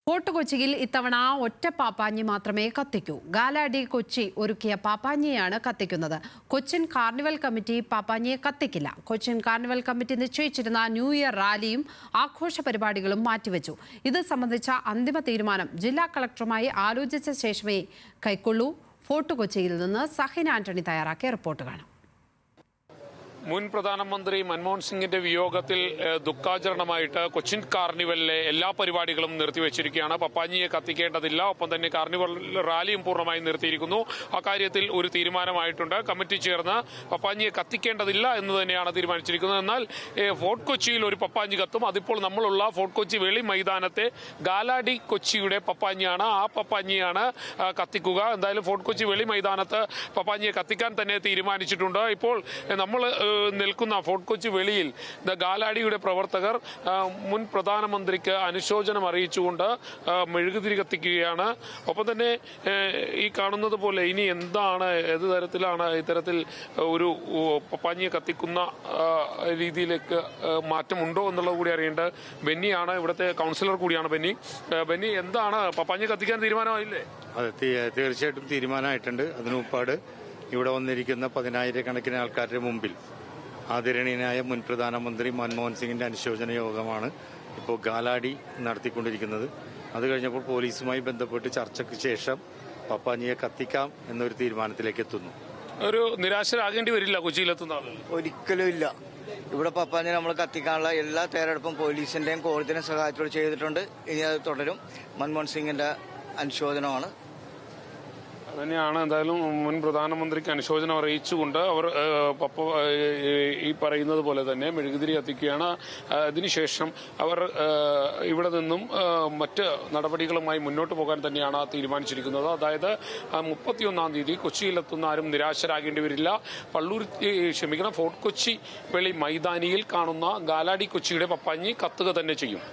Fort കൊച്ചിയിൽ ഇത്തവണ ഒറ്റ പാപ്പാഞ്ഞി മാത്രമേ കത്തിക്കൂ. ഗാലാഡി കൊച്ചി ഒരുക്കിയ പാപ്പാഞ്ഞിയാണ് കത്തിക്കുന്നത്. കൊച്ചിൻ കാർണിവൽ കമ്മിറ്റി പാപ്പാഞ്ഞിയെ കത്തിക്കില്ല. കൊച്ചിൻ കാർണിവൽ കമ്മിറ്റി നിശ്ചയിച്ചിരുന്ന ന്യൂ ഇയർ റാലിയും ആഘോഷ പരിപാടികളും മാറ്റിവെച്ചു. ഇത് സംബന്ധിച്ച അന്തിമ തീരുമാനം ജില്ലാ കളക്ടറുമായി ആലോചിച്ച ശേഷമേ കൈക്കൊള്ളൂ. ഫോർട്ട് കൊച്ചിയിൽ നിന്ന് സഹിൻ ആന്റണി തയ്യാറാക്കിയ റിപ്പോർട്ട് കാണാം. മുൻ പ്രധാനമന്ത്രി മൻമോഹൻ സിംഗിന്റെ വിയോഗത്തിൽ ദുഃഖാചരണമായിട്ട് കൊച്ചിൻ കാർണിവലിലെ എല്ലാ പരിപാടികളും നിർത്തിവെച്ചിരിക്കുകയാണ്. പപ്പാഞ്ഞിയെ കത്തിക്കേണ്ടതില്ല. ഒപ്പം തന്നെ കാർണിവൽ റാലിയും പൂർണ്ണമായും നിർത്തിയിരിക്കുന്നു. അക്കാര്യത്തിൽ ഒരു തീരുമാനമായിട്ടുണ്ട്. കമ്മിറ്റി ചേർന്ന് പപ്പാഞ്ഞിയെ കത്തിക്കേണ്ടതില്ല എന്ന് തന്നെയാണ് തീരുമാനിച്ചിരിക്കുന്നത്. എന്നാൽ ഫോർട്ട് കൊച്ചിയിൽ ഒരു പപ്പാഞ്ഞി കത്തും. അതിപ്പോൾ നമ്മളുള്ള ഫോർട്ട് കൊച്ചി വെളി മൈതാനത്തെ ഗാലാഡി കൊച്ചിയുടെ പപ്പാഞ്ഞിയാണ്. ആ പപ്പാഞ്ഞിയാണ് കത്തിക്കുക. എന്തായാലും ഫോർട്ട് കൊച്ചി വെളി മൈതാനത്ത് പപ്പാഞ്ഞിയെ കത്തിക്കാൻ തന്നെ തീരുമാനിച്ചിട്ടുണ്ട്. ഇപ്പോൾ നമ്മൾ നിൽക്കുന്ന ഫോർട്ട് കൊച്ചി വെളിയിൽ ഗാലാഡിയുടെ പ്രവർത്തകർ മുൻ പ്രധാനമന്ത്രിക്ക് അനുശോചനം അറിയിച്ചുകൊണ്ട് മെഴുകുതിരി കത്തിക്കുകയാണ്. ഒപ്പം തന്നെ ഈ കാണുന്നത് പോലെ ഇനി എന്താണ്, ഏത് തരത്തിലാണ് ഇത്തരത്തിൽ ഒരു പപ്പാഞ്ഞിയെ കത്തിക്കുന്ന രീതിയിലേക്ക് മാറ്റമുണ്ടോ എന്നുള്ളത് കൂടി അറിയേണ്ടത് ബെന്നിയാണ്. ഇവിടുത്തെ കൗൺസിലർ കൂടിയാണ് ബെന്നി. എന്താണ് പപ്പാഞ്ഞി കത്തിക്കാൻ തീരുമാനമായില്ലേ? അതെ, തീർച്ചയായിട്ടും തീരുമാനമായിട്ടുണ്ട്. അതിനുമുമ്പാട് ഇവിടെ വന്നിരിക്കുന്ന 10,000-കണക്കിന് ആൾക്കാരുടെ മുമ്പിൽ ആദരണീയനായ മുൻ പ്രധാനമന്ത്രി മൻമോഹൻ സിംഗിന്റെ അനുശോചന യോഗമാണ് ഇപ്പോൾ ഗാലാഡി നടത്തിക്കൊണ്ടിരിക്കുന്നത്. അത് കഴിഞ്ഞപ്പോൾ പോലീസുമായി ബന്ധപ്പെട്ട് ചർച്ചയ്ക്ക് ശേഷം പപ്പാഞ്ഞിയെ കത്തിക്കാം എന്നൊരു തീരുമാനത്തിലേക്ക് എത്തുന്നു. ഒരു നിരാശരാകേണ്ടി വരില്ല കൊച്ചിയിലെത്തുന്ന ആളുകൾ? ഒരിക്കലും ഇല്ല. ഇവിടെ പപ്പാഞ്ഞി നമ്മൾ കത്തിക്കാനുള്ള എല്ലാ തയ്യാറെടുപ്പും പോലീസിന്റെയും കോടതിയുടെയും സഹായത്തോടെ ചെയ്തിട്ടുണ്ട്. ഇനി അത് തുടരും. മൻമോഹൻ സിംഗിന്റെ അനുശോചനമാണ്. തന്നെയാണ്. എന്തായാലും മുൻ പ്രധാനമന്ത്രിക്ക് അനുശോചനം അറിയിച്ചുകൊണ്ട് അവർ ഈ പറയുന്നത് പോലെ തന്നെ മെഴുകുതിരി കത്തിക്കുകയാണ്. അതിനുശേഷം അവർ ഇവിടെ നിന്നും മറ്റ് നടപടികളുമായി മുന്നോട്ട് പോകാൻ തന്നെയാണ് തീരുമാനിച്ചിരിക്കുന്നത്. അതായത് 31-ാം തീയതി കൊച്ചിയിലെത്തുന്ന ആരും നിരാശരാകേണ്ടി വരില്ല. ഫോർട്ട് കൊച്ചി വെളി മൈതാനിയിൽ കാണുന്ന ഗാലാഡി കൊച്ചിയുടെ പപ്പാഞ്ഞി കത്തുക തന്നെ ചെയ്യും.